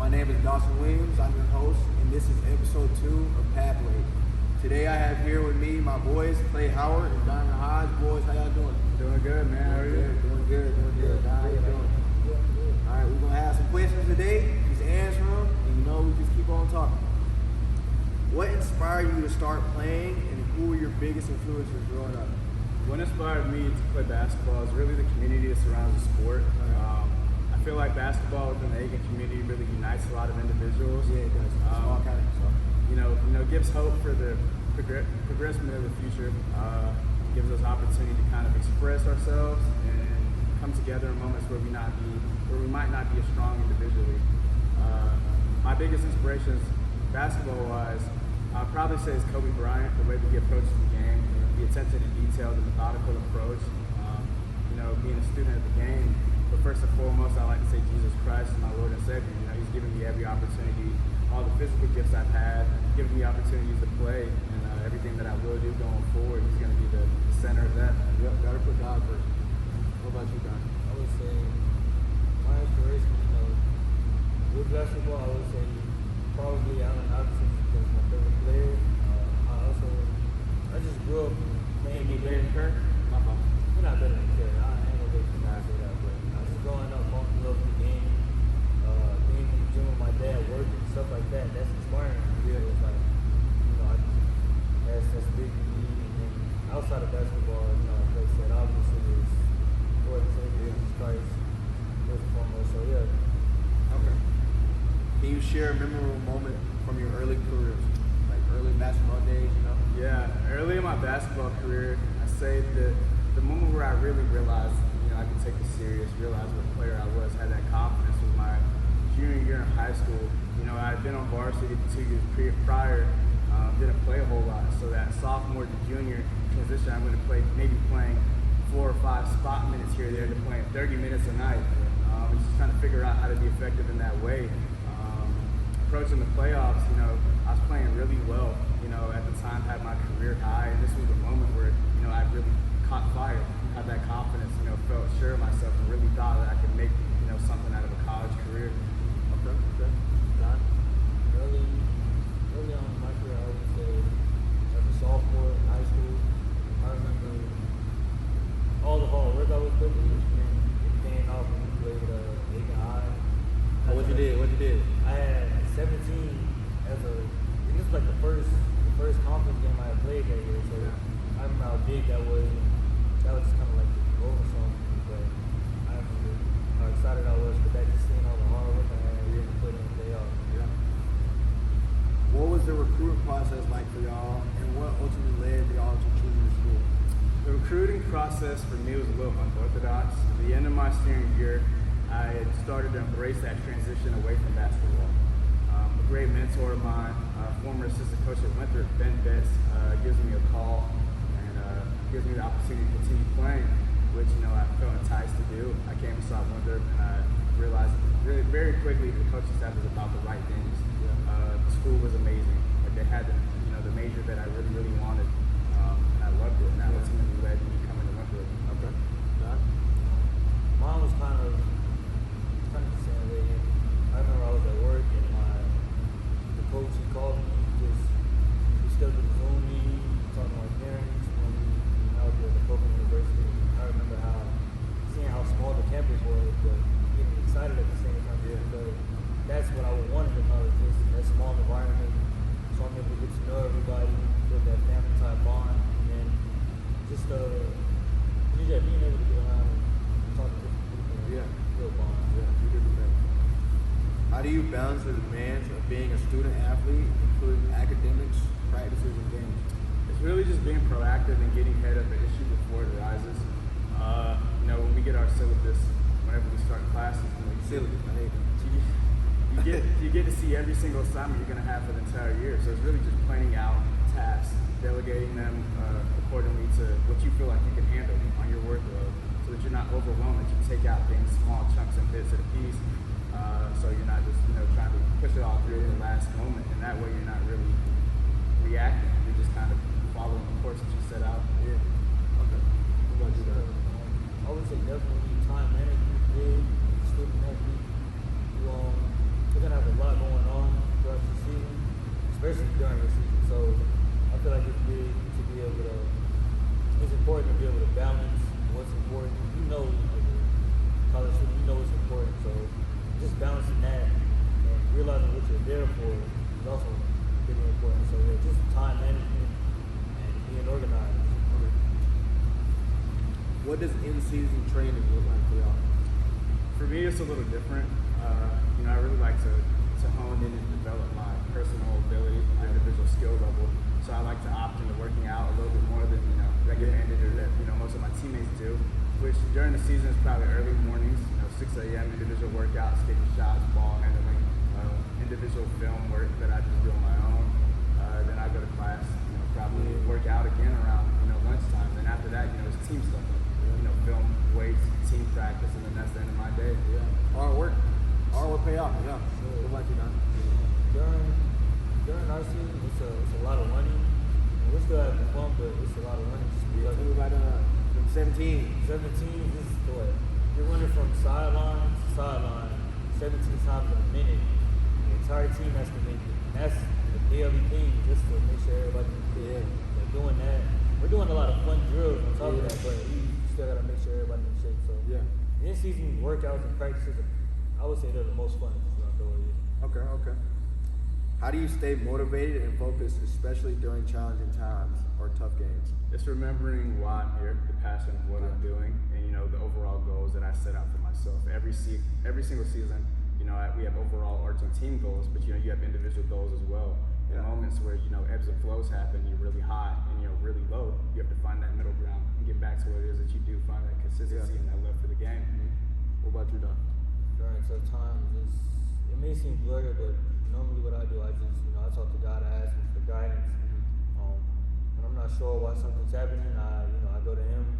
My name is Dawson Williams. I'm your host, and this is episode 2 of Pathway. Today I have here with me my boys, Clay Howard and Donovan Hodge. Boys, how y'all doing? Doing good, man. How are you? Doing good. How you doing? All right, we're going to have some questions today. Just answer them, and we just keep on talking. What inspired you to start playing, and who were your biggest influences growing up? What inspired me to play basketball is really the community that surrounds the sport. I feel like basketball within the Aiken community really unites a lot of individuals. Yeah, it does. All kind of stuff. Gives hope for the progressment of the future. Gives us opportunity to kind of express ourselves and come together in moments where we might not be as strong individually. My biggest inspirations, basketball-wise, I'd probably say is Kobe Bryant. The way that he approaches the game, the attention to detail, the methodical approach. Being a student of the game. But first and foremost, I like to say Jesus Christ is my Lord and Savior. He's given me every opportunity, all the physical gifts I've had, given me opportunities to play, and everything that I will do going forward, he's going to be the center of that. Yep, got to put God first. What about you, Don? I would say my inspiration, with basketball, I would say probably Allen Iverson because my favorite player. I just grew up playing with better than Kirk? My fault. We're not better than Kirk. I ain't gonna say that, but just growing up, falling in love with the game, being in the gym with my dad, working, stuff like that, that's inspiring. Yeah. So it's like, that's big to me. And then outside of basketball, like I said, obviously is Lord and Savior Jesus Christ, first and foremost. So yeah. Okay. Can you share a memorable moment from your early careers, like early basketball days? Yeah, early in my basketball career, I say that the moment where I really realized, I could take it serious, realized what player I was, had that confidence was my junior year in high school. I had been on varsity 2 years prior, didn't play a whole lot. So that sophomore to junior transition, I'm going to maybe playing 4 or 5 spot minutes here or there to playing 30 minutes a night. Just trying to figure out how to be effective in that way. Approaching the playoffs, I was playing really well. At the time, had my career high, and this was a moment where, I really caught fire, had that confidence, felt sure of myself, and really thought that I could make, something out of a college career. Okay. John? Early on in my career, I would say, as a sophomore in high school, I remember all the hard work I was putting in, and it paying off when we played Aiken High. What you did? I had 17 as a, and this was like the first conference game I had played that year, so I remember how big that was. That was just kind of like the over song for me, but I remember how excited I was for that, just seeing all the hard work I had really put in the playoffs. Yeah. What was the recruiting process like for y'all, and what ultimately led y'all to choosing the school? The recruiting process for me was a little unorthodox. At the end of my senior year, I had started to embrace that transition away from basketball. A great mentor of mine, former assistant coach at Winthrop, gives me a call and gives me the opportunity to continue playing, which I felt enticed to do. I came and saw Winthrop, and I realized really very quickly the coaching staff was about the right things. The school was amazing. Like they had the major that I really wanted, and I loved it. And that ultimately led me coming to Winthrop. Okay. Mine was kind of the same way. I remember I was at work and the coach, he called me, we scheduled a Zoom meeting, talking to my parents, when I was at Winthrop University. I remember seeing how small the campus was, but getting excited at the same time. Because that's what I wanted to know, just that small environment, so I'm able to get to know everybody, build that family type bond, and then just being able to get around and talk to different people and build bonds. How do you balance the demands of being a student athlete, including academics, practices, and games? It's really just being proactive and getting ahead of the issue before it arises. When we get our syllabus, whenever we start classes, Syllabus, I hate it. you get to see every single assignment you're going to have for the entire year. So it's really just planning out tasks, delegating them accordingly to what you feel like you can handle on your workload, so that you're not overwhelmed, that you take out things, small chunks and bits at a piece, so you're not just trying to push it all through in the last moment, and that way you're not really reacting. You're just kind of following the course that you set out. Okay. What about you, Doug? I would say definitely time management, big student athlete. You're gonna have a lot especially during the season. So I feel like it's big to be able to. It's important to be able to balance what's important. You know, like college student, you know what's important. So just balancing that and realizing what you're there for is also really important. So yeah, just time management and being organized. What does in-season training look like for y'all? For me, it's a little different. I really like to hone in and develop my personal ability, my individual skill level. So I like to opt into working out a little bit more than recommended or that most of my teammates do. Which during the season is probably early mornings, 6 a.m. individual workouts, taking shots, ball handling, individual film work that I just do on my own. Then I go to class, probably work out again around lunchtime. Then after that, it's team stuff. Film, weights, team practice, and then that's the end of my day. Yeah. Hard work pay off. Yeah. What about you, Don? During our season, it's a lot of running. And we're still having fun, but it's a lot of running. Just because Tell me about from 17. 17 is what? You're running from sideline to sideline 17 times in a minute. The entire team has to make it. And that's the daily thing, just to make sure everybody they're doing that. We're doing a lot of fun drills on top of that, but we still gotta make sure everybody's in shape. So in-season workouts and practices, I would say they're the most fun. Okay. How do you stay motivated and focused, especially during challenging times or tough games? It's remembering why I'm here, the passion of what I'm doing, and the overall goals that I set out for myself. Every single season, we have overall arching team goals, but you have individual goals as well. In moments where ebbs and flows happen, you're really high and really low, you have to find that middle ground and get back to what it is that you do, find that consistency and that love for the game. What about you, Don? During tough times, it may seem blurry, but normally what I do, I just I talk to God, I ask Him for guidance. When I'm not sure why something's happening, I go to Him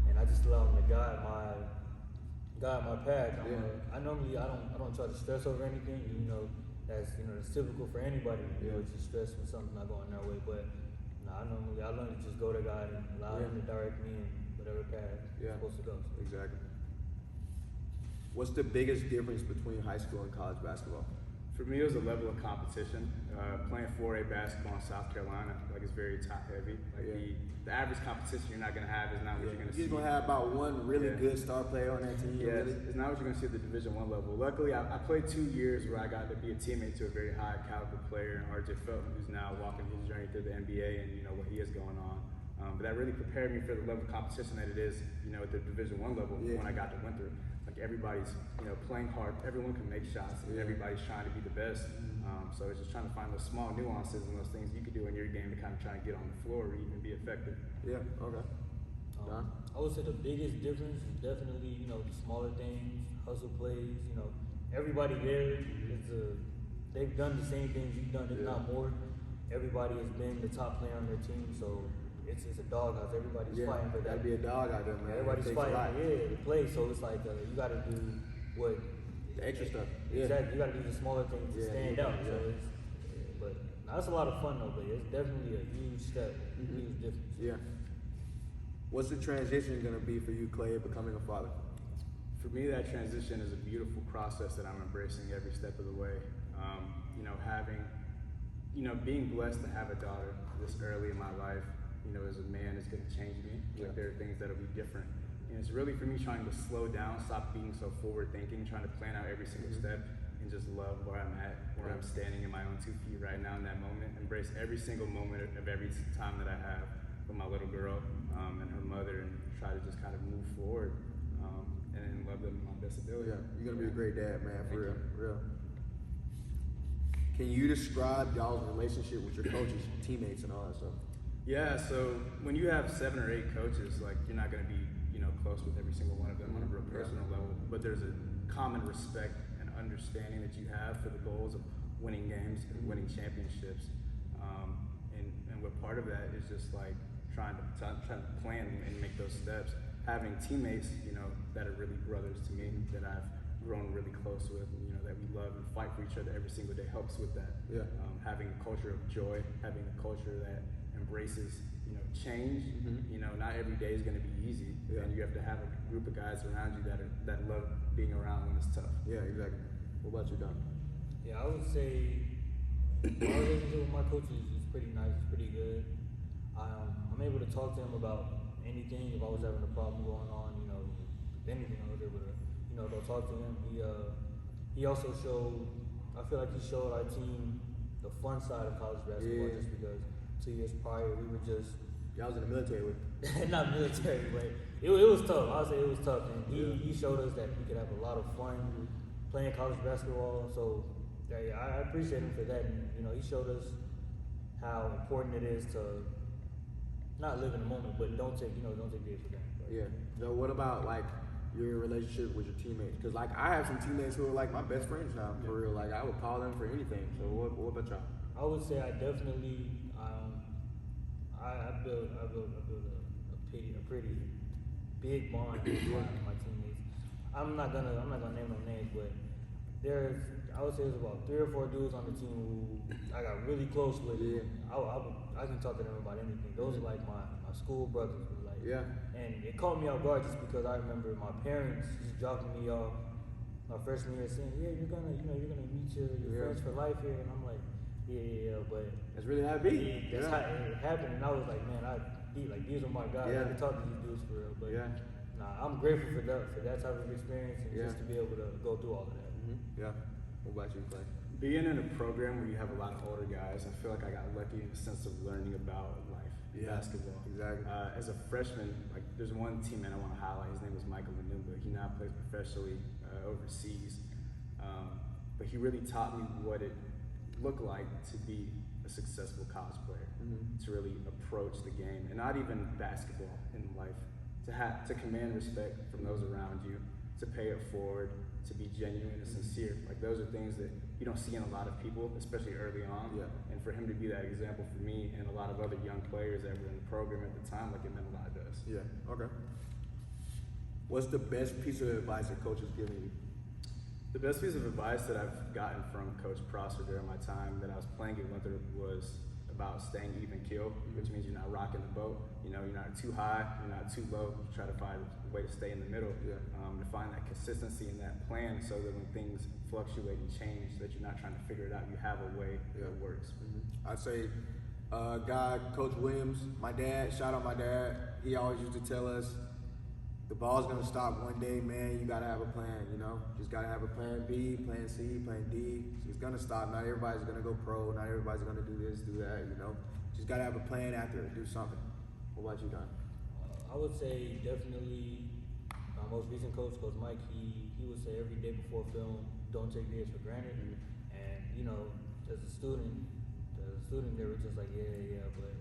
and I just allow Him to guide my path. I don't try to stress over anything. That's typical for anybody. To stress when something's not going their way. But I learn to just go to God and allow Him to direct me in whatever path I'm supposed to go. Exactly. What's the biggest difference between high school and college basketball? For me, it was a level of competition. Playing 4A basketball in South Carolina, it's very top heavy. The average competition you're not going to have is not what you're going to see. You're going to have about one really good star player on that team. Yeah, it's not what you're going to see at the Division I level. Luckily, I played 2 years where I got to be a teammate to a very high caliber player, RJ Felton, who's now walking his journey through the NBA and what he has going on. But that really prepared me for the level of competition that it is, at the Division I level when I got to Winthrop. Everybody's, playing hard. Everyone can make shots. And everybody's trying to be the best. So it's just trying to find those small nuances and those things you can do in your game to kind of try and get on the floor or even be effective. Yeah. Okay. I would say the biggest difference is definitely, the smaller things, hustle plays. Everybody there they've done the same things you've done, if not more. Everybody has been the top player on their team, so it's a doghouse. Everybody's fighting for that. That'd be a dog out there, man. Everybody's fighting, to play. So it's like you got to do what the extra stuff. Exactly. You got to do the smaller things to stand out. So but that's a lot of fun though. But it's definitely a huge step, huge difference. Yeah. What's the transition going to be for you, Clay, becoming a father? For me, that transition is a beautiful process that I'm embracing every step of the way. Being blessed to have a daughter this early in my life, as a man is going to change me. There are things that'll be different. And it's really for me trying to slow down, stop being so forward thinking, trying to plan out every single step and just love where I'm at, where I'm standing in my own 2 feet right now in that moment. Embrace every single moment of every time that I have with my little girl and her mother and try to just kind of move forward and love them to my best ability. Yeah, you're going to be a great dad, man, for real. Can you describe y'all's relationship with your coaches, teammates, and all that stuff? Yeah, so when you have 7 or 8 coaches, you're not going to be, close with every single one of them on a real personal level, but there's a common respect and understanding that you have for the goals of winning games and winning championships. And what part of that is just trying to plan and make those steps. Having teammates, that are really brothers to me, that I've grown really close with, that we love and fight for each other every single day helps with that. Yeah. Having a culture of joy, having a culture that embraces, change. Not every day is going to be easy, and you have to have a group of guys around you that love being around when it's tough. Yeah, exactly. What about you, Don? Yeah, I would say My relationship with my coach is pretty nice. It's pretty good. I'm able to talk to him about anything. If I was having a problem going on, anything, I was able to, go talk to him. He also showed. I feel like he showed our team the fun side of college basketball, just because 2 years prior we were just. Y'all was in the military with. Not military, but it was tough. I'll say it was tough, and he showed us that we could have a lot of fun playing college basketball. So yeah, I appreciate him for that. And he showed us how important it is to not live in the moment, but don't take days for granted. Yeah. So what about like your relationship with your teammates? Because like I have some teammates who are like my best friends now, for real. Like I would call them for anything. So what about y'all? I would say I definitely I build a pretty big bond with my teammates. I'm not gonna name no names, but I would say there's about 3 or 4 dudes on the team who I got really close with. Yeah. I can talk to them about anything. Those are like my school brothers. Like, Yeah. And it caught me off guard just because I remember my parents just dropping me off my freshman year saying, "Yeah, you're gonna meet your friends for life here," and I'm like, yeah, but That's really how it be. That's how it happened, and I was like, man, these are my guys. Yeah. I can talk to these dudes for real. But Yeah. nah, I'm grateful for that type of experience and just to be able to go through all of that. Yeah. What about you, Clay? Being in a program where you have a lot of older guys, I feel like I got lucky in the sense of learning about life, basketball. Exactly. As a freshman, like there's one teammate I want to highlight. His name was Michael Manumba. He now plays professionally overseas, but he really taught me what it looked like to be a successful college player, to really approach the game, and not even basketball in life, to command respect from those around you, to pay it forward, to be genuine and sincere. Like those are things that you don't see in a lot of people, especially early on. Yeah. And for him to be that example for me and a lot of other young players that were in the program at the time, like it meant a lot to us. Yeah. Okay. What's the best piece of advice that coach has given you? The best piece of advice that I've gotten from Coach Prosser during my time that I was playing at Winthrop was about staying even keel, which means you're not rocking the boat. You're not too high, you're not too low. You try to find a way to stay in the middle, to find that consistency in that plan, so that when things fluctuate and change, that you're not trying to figure it out. You have a way that works. I'd say, Coach Williams, my dad. Shout out my dad. He always used to tell us, the ball's gonna stop one day, man. You gotta have a plan, Just gotta have a plan B, plan C, plan D. It's gonna stop. Not everybody's gonna go pro. Not everybody's gonna do this, do that, Just gotta have a plan after it. Do something. What about you, Don? I would say definitely my most recent coach, Coach Mike, he would say every day before film, don't take days for granted. And, as a student, they were just like, yeah, but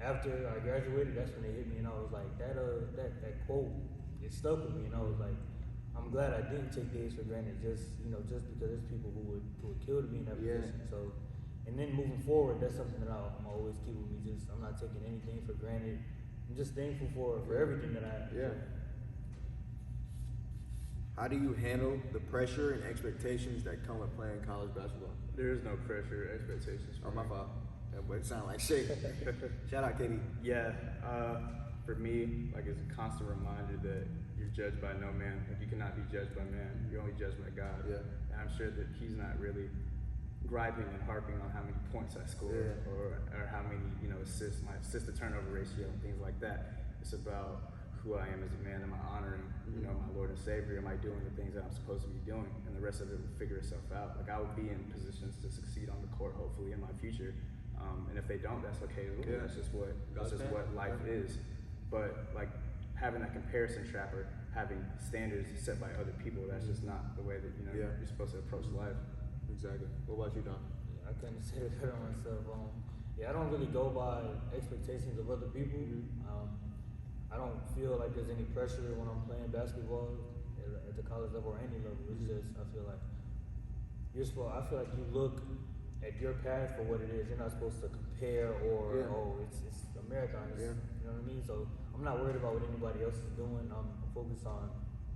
after I graduated, that's when they hit me, and I was like, that quote, it stuck with me, and I was like, I'm glad I didn't take days for granted, just because there's people who would kill to be in that position. So, and then moving forward, that's something that I'm always keep with me. Just I'm not taking anything for granted. I'm just thankful for everything that I have. Yeah. How do you handle the pressure and expectations that come with playing college basketball? There is no pressure or expectations. Oh, my fault. That boy sound like shit. Shout out, Katie. Yeah, for me, like it's a constant reminder that you're judged by no man. Like you cannot be judged by man. You're only judged by God. Yeah. And I'm sure that he's not really griping and harping on how many points I scored or how many assists, my assist to turnover ratio and things like that. It's about who I am as a man. Am I honoring my Lord and Savior? Am I doing the things that I'm supposed to be doing? And the rest of it will figure itself out. Like I will be in positions to succeed on the court, hopefully in my future. And if they don't, that's okay as well. Yeah. That's just what life is. But like having that comparison trap or having standards set by other people, that's just not the way that you're supposed to approach life. Exactly. What about you, Don? I couldn't say it better myself. I don't really go by expectations of other people. I don't feel like there's any pressure when I'm playing basketball at the college level or any level. It's just I feel like you look at your path for what it is. You're not supposed to compare or it's a marathon. You know what I mean? So I'm not worried about what anybody else is doing. I'm focused on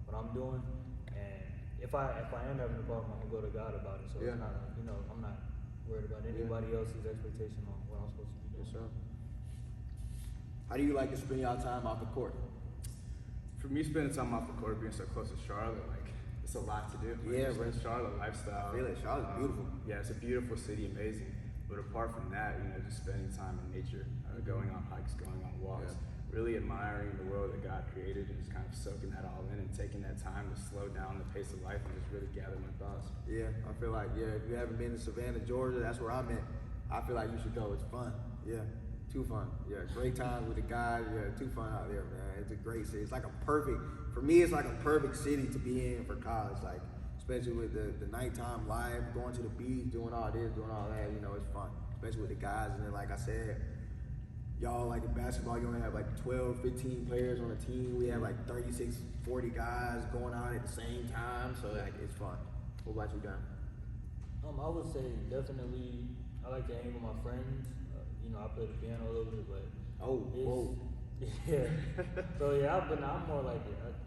what I'm doing, and if I am having a problem, I'm gonna go to God about it. So it's not like, I'm not worried about anybody else's expectation on what I'm supposed to be doing. Yes, sir. How do you like to spend your time off the court? For me, spending time off the court, being so close to Charlotte, like it's a lot to do. Like, Yeah, just bro. the Charlotte lifestyle. I feel it. Charlotte's beautiful. Yeah, it's a beautiful city, amazing. But apart from that, just spending time in nature, going on hikes, going on walks, really admiring the world that God created and just kind of soaking that all in and taking that time to slow down the pace of life and just really gather my thoughts. Yeah, I feel like, if you haven't been to Savannah, Georgia, that's where I'm at. I feel like you should go. It's fun. Yeah, too fun. Yeah, great times with the guys. Yeah, too fun out there, man. It's a great city. It's like for me, it's like a perfect city to be in for college. Like, especially with the nighttime life, going to the beach, doing all this, doing all that, it's fun. Especially with the guys. And then, like I said, y'all, like in basketball, you only have like 12, 15 players on a team. We have like 36, 40 guys going out at the same time. So, like, it's fun. What about you, Don? I would say definitely I like to hang with my friends. I play the piano a little bit, but whoa. Yeah. So I'm more like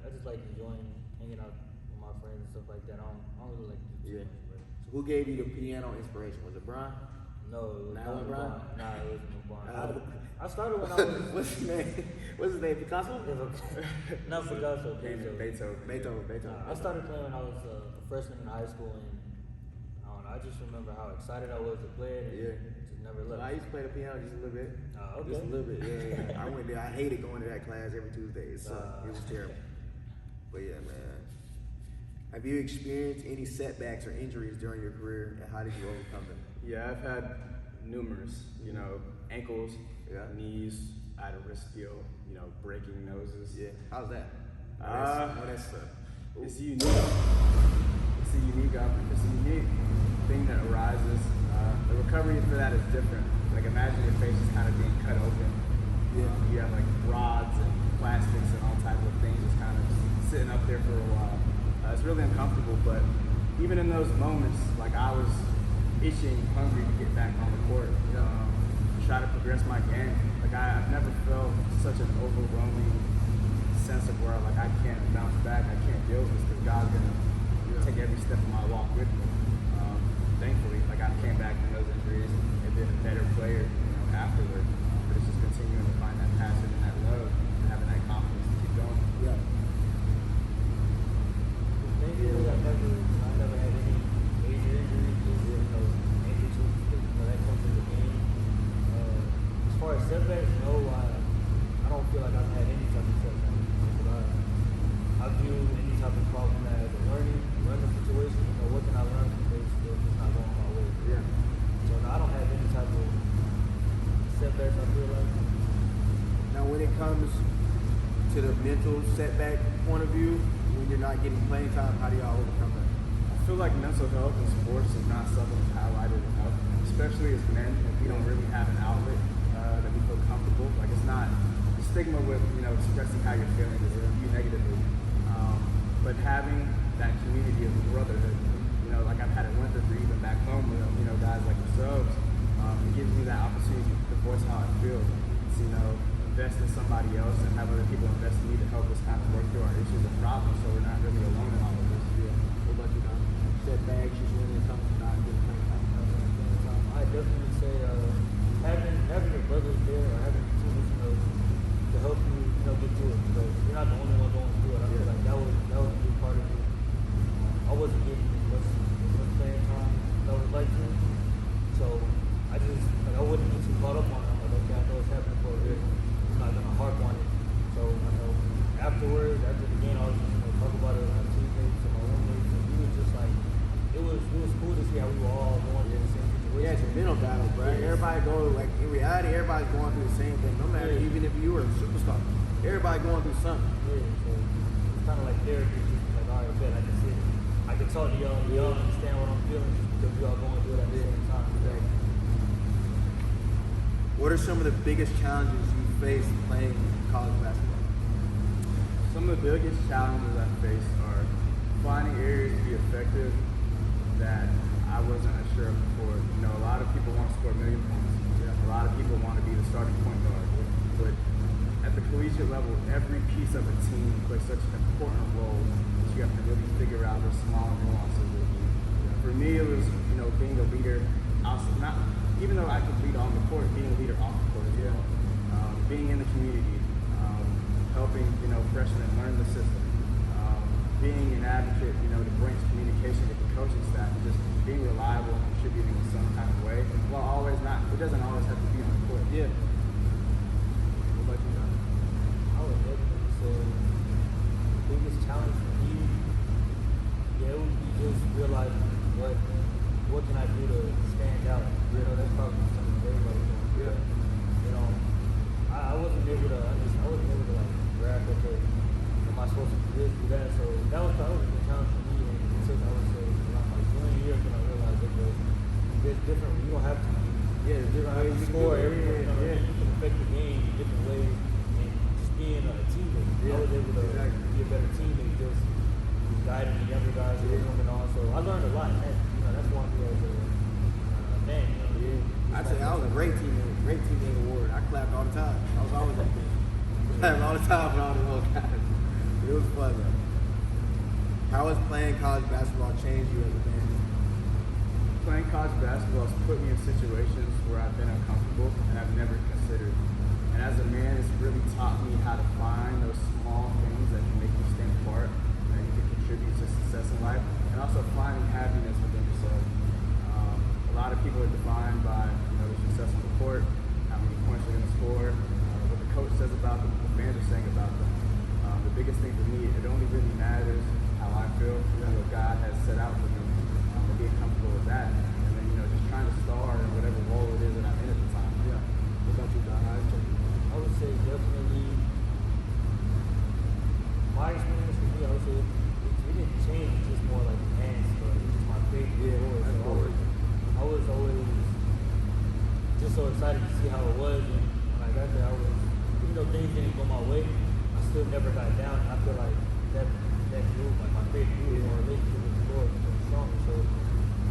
I just like enjoying hanging out with my friends and stuff like that. I don't really like to do too much. So who gave you the piano inspiration? Was it Brian? No, it was not Brian. Nah, it wasn't no Brian. I started when I was. What's his name? What's his name? Picasso? Not Picasso. Beethoven. I started playing when I was a freshman in high school, and I don't know. I just remember how excited I was to play it. And just never left. I used to play the piano just a little bit. Okay. Just a little bit. Yeah. I went there. I hated going to that class every Tuesday. It sucked. It was terrible. But yeah, man. Have you experienced any setbacks or injuries during your career, and how did you overcome them? Yeah, I've had numerous, ankles, knees, I had a wrist deal, breaking noses. Yeah. How's that? It's unique. It's a unique thing that arises. The recovery for that is different. Like, imagine your face is kind of being cut open. Yeah. You have like rods and plastics and all types of things just kind of sitting up there for a while. It's really uncomfortable, but even in those moments, like, I was itching, hungry to get back on the court, try to progress my game. Like, I've never felt such an overwhelming sense of where, like, I can't bounce back, I can't deal with this, because God's gonna take every step of my walk with me. Thankfully, like, I came back from those injuries and been a better player, afterward. But it's just continuing to find that passion and that love and having that confidence to keep going. Yeah. Thankfully, I never had any major injuries, ankle issues, that comes in the game. As far as setbacks, no, I don't feel like I've had any type of setback. I view any type of problem as a learning situation. What can I learn from this if it's not going my way? Yeah. So no, I don't have any type of setbacks, I feel like. Now, when it comes to the mental setback point of view, when you're not getting playing time, how do y'all overcome that? I feel like mental health in sports is not something that's highlighted enough, especially as men. If we don't really have an outlet that we feel comfortable, like, it's not the stigma with expressing how you're feeling is viewed negatively, but having that community of brotherhood, like I've had at Winthrop or even back home with guys like yourselves, it gives me that opportunity to voice how I feel, to invest in somebody else and have other people invest in me to help us kind of work through our issues and problems, so we're not really alone in all of this. Yeah. What about you, Don? Setbacks, usually when it comes to not getting playing time. I definitely say having your brothers there or having your teammates, to help you, get through it, because you're not the only one going through it. I feel like that was a big part of it. I wasn't getting as much playing time as I would like to, so I wouldn't get too caught up on it. Like, okay, I know it's happening for a reason. I'm not gonna harp on it. So I know afterwards, after the game, I was just talk about it with my teammates and my roommates, and we was just like, it was cool to see how we were all going through the same situation. Yeah, it's a mental battle, bro. Yeah. Everybody in reality, everybody's going through the same thing. No matter, even if you were a superstar, everybody going through something. Yeah, so it's kind of like therapy. Just like, all right, bet I can sit. I can talk to y'all, and y'all understand what I'm feeling, just because we all going through it at the same time. Exactly. What are some of the biggest challenges you face playing college basketball? Some of the biggest challenges I faced are finding areas to be effective that I wasn't sure of before. A lot of people want to score a million points. A lot of people want to be the starting point guard. But at the collegiate level, every piece of a team plays such an important role that you have to really figure out the small nuances of the game. For me, it was, being a leader. Even though I could lead on the court, being a leader off the court as well. Being in the community, helping, freshmen learn the system. Being an advocate, to bring communication with the coaching staff, and just being reliable and contributing in some kind of way, while always what can I do to stand out? You know, that's probably something everybody wants. Yeah. You know, I wasn't able to like grab, okay, am I supposed to do this, do that? So that was a good challenge for me, and it took, I would say, around my junior year when I realized that there's different. You don't have to. Yeah, there's different ways you can score. do it. You can affect the game in different ways, and just being a teammate. I was able to be a better teammate, just guiding the younger guys who were doing, and also I learned a lot. And that's one thing as a man. I'd say I was a great teammate award. I clapped all the time. I was always like that. Clapped all the time for all the little guys. It was fun though. How has playing college basketball changed you as a man? Playing college basketball has put me in situations where I've been uncomfortable and I've never considered. And as a man, it's really taught me how to find those small things that can make you stand apart, that you can contribute to success in life, and also finding happiness within yourself. A lot of people are defined by the success on the court, how many points they're going to score, what the coach says about them, what the fans are saying about them. The biggest thing for me, it only really matters how I feel, what God has set out for me, and being comfortable with that, and then just trying to star in whatever role it is that I'm in at the time. Yeah. What about you, Don? How has it changed you? I would say definitely my experience with me, I would say it didn't change, it's just more like enhanced, but it's just my faith in the Lord. That's So I was always just so excited to see how it was, and when I got there, I was, even though things didn't go my way, I still never got down, and I feel like that grew, like my faith grew, my relationship with the Lord became stronger. So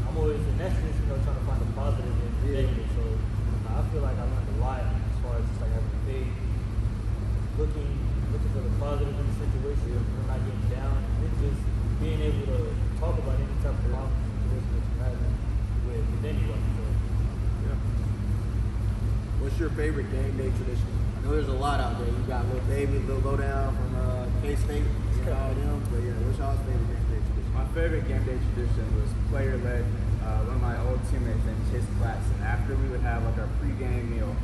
I'm always, in that sense, trying to find the positive in the negative. So I feel like I learned a lot as far as just like having faith, looking for the positive in the situation, when not getting down, and then just being able to talk about any type of problem situation that you're having with anyone. So, Yeah. What's your favorite game day tradition? I know there's a lot out there. You got Lil Baby, Lil Lowdown from K-State, all them. But yeah, what's y'all's favorite game day tradition? My favorite game day tradition was player-led. One of my old teammates named Chase Platts, and after we would have like our pre-game meal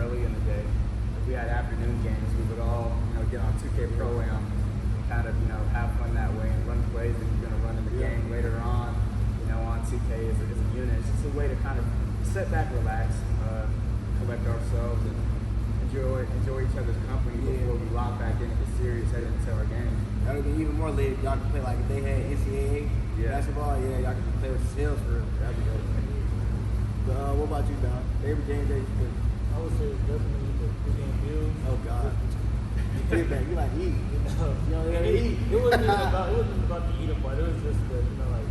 early in the day, if we had afternoon games, we would all get on 2K Pro Am and kind of have fun that way and run plays that you're going to run in the game later on. On 2K as a unit. It's just a way to kind of sit back, relax, collect ourselves, and enjoy each other's company before we lock back in and get serious heading into our game. That would be even more lit if y'all could play like if they had NCAA basketball. Yeah, y'all could play with yourselves for real. That'd be dope. But what about you, Don? Favorite game day tradition? I would say definitely the pregame meals. Oh God. You get back. You like eat. You know, they eat. It wasn't even about the eating part. It was just the like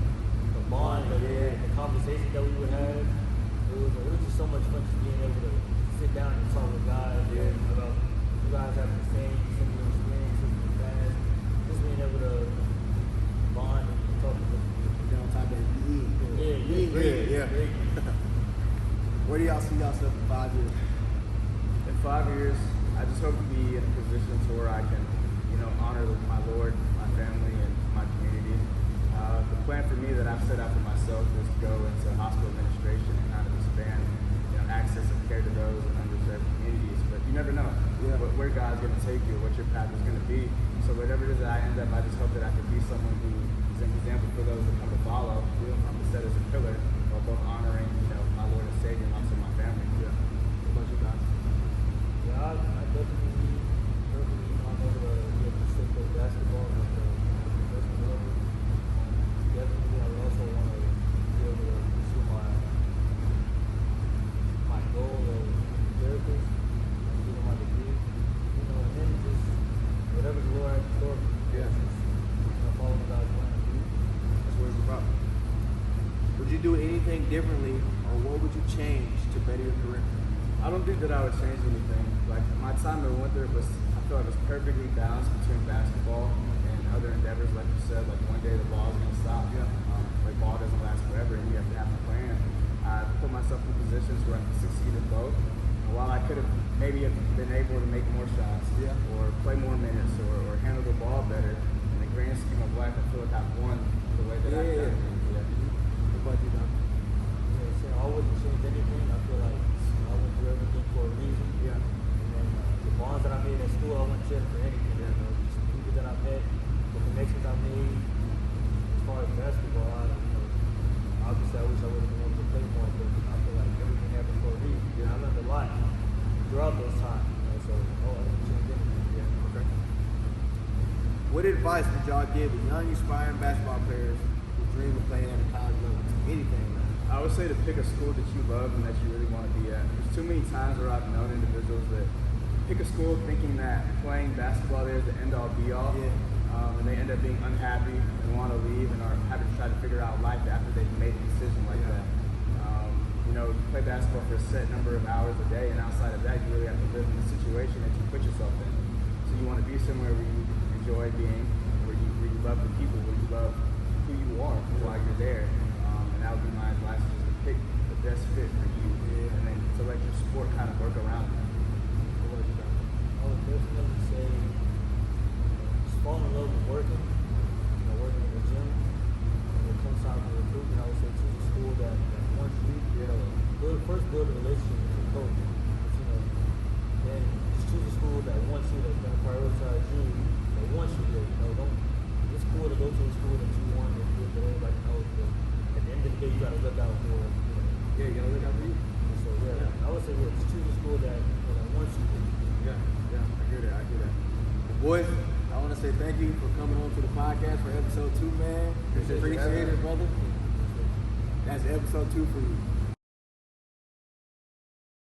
the bond, the conversation that we would have. It was just so much fun just being able to sit down and talk with guys about you guys having the same similar experiences in the past. Just being able to bond and talk to them. On top of that, you eat. Yeah. Where do y'all see yourself in 5 years? In 5 years, I just hope to be in a position to where I can, honor my Lord, my family, and my community. The plan for me that I've set out for myself is to go into hospital administration and kind of expand, access and care to those in underserved communities. But you never know where God's going to take you, or what your path is going to be. So whatever it is that I end up, I just hope that I can be someone who is an example for those that come to follow, to set as a pillar, while both honoring, my Lord and Savior, and also my family. Yeah. What about you guys? Yeah, I definitely want to be able to still play basketball at the professional level. Definitely, I would also want to be able to pursue my goal of therapist, getting my degree, and then just whatever the Lord has in store for me. Just following God's plan. That's what it's about. Would you do anything differently, or what would you change to better your career? I don't think that I would change anything. Like my time at Winthrop I feel like it was perfectly balanced between basketball and other endeavors. Like you said, like one day the ball is going to stop. Like ball doesn't last forever, and you have to have a plan. I put myself in positions where I could succeed in both. And while I could have maybe been able to make more shots, or play more minutes, or handle the ball better, in the grand scheme of life, I feel like I've won the way that I've done. What about you, Don? I wouldn't change anything. I feel like I went through everything for a reason. And then the bonds that I made at school, I wouldn't change for anything. Just the people that I met, the connections I made. As far as basketball, advice would y'all give the young aspiring basketball players who dream of playing at a college level? Anything, man. I would say to pick a school that you love and that you really want to be at. There's too many times where I've known individuals that pick a school thinking that playing basketball there is the end all be all, and they end up being unhappy and want to leave and are having to try to figure out life after they've made a decision like that. You know, you play basketball for a set number of hours a day, and outside of that, you really have to live in the situation that you put yourself in. So you want to be somewhere where you enjoy being, where you love the people, where you love who you are while you're there. And that would be my advice, is to pick the best fit for you, and then to let your sport kind of work around that. I would definitely say just fall in love with working, working in the gym. When it comes time to recruitment, I would say choose a school that wants you. Build a relationship with your coach. Then just choose a school that wants you, that's going to prioritize you, that wants you there. It's cool to go to a school that you want and do it that everybody knows, but at the end of the day, you got to look out for. Yeah, you gotta look out for you. So I would say just choose a school that wants you there. Yeah, I hear that. Boys, I want to say thank you for coming on to the podcast for episode 2, man. Appreciate it, brother. That's episode 2 for you.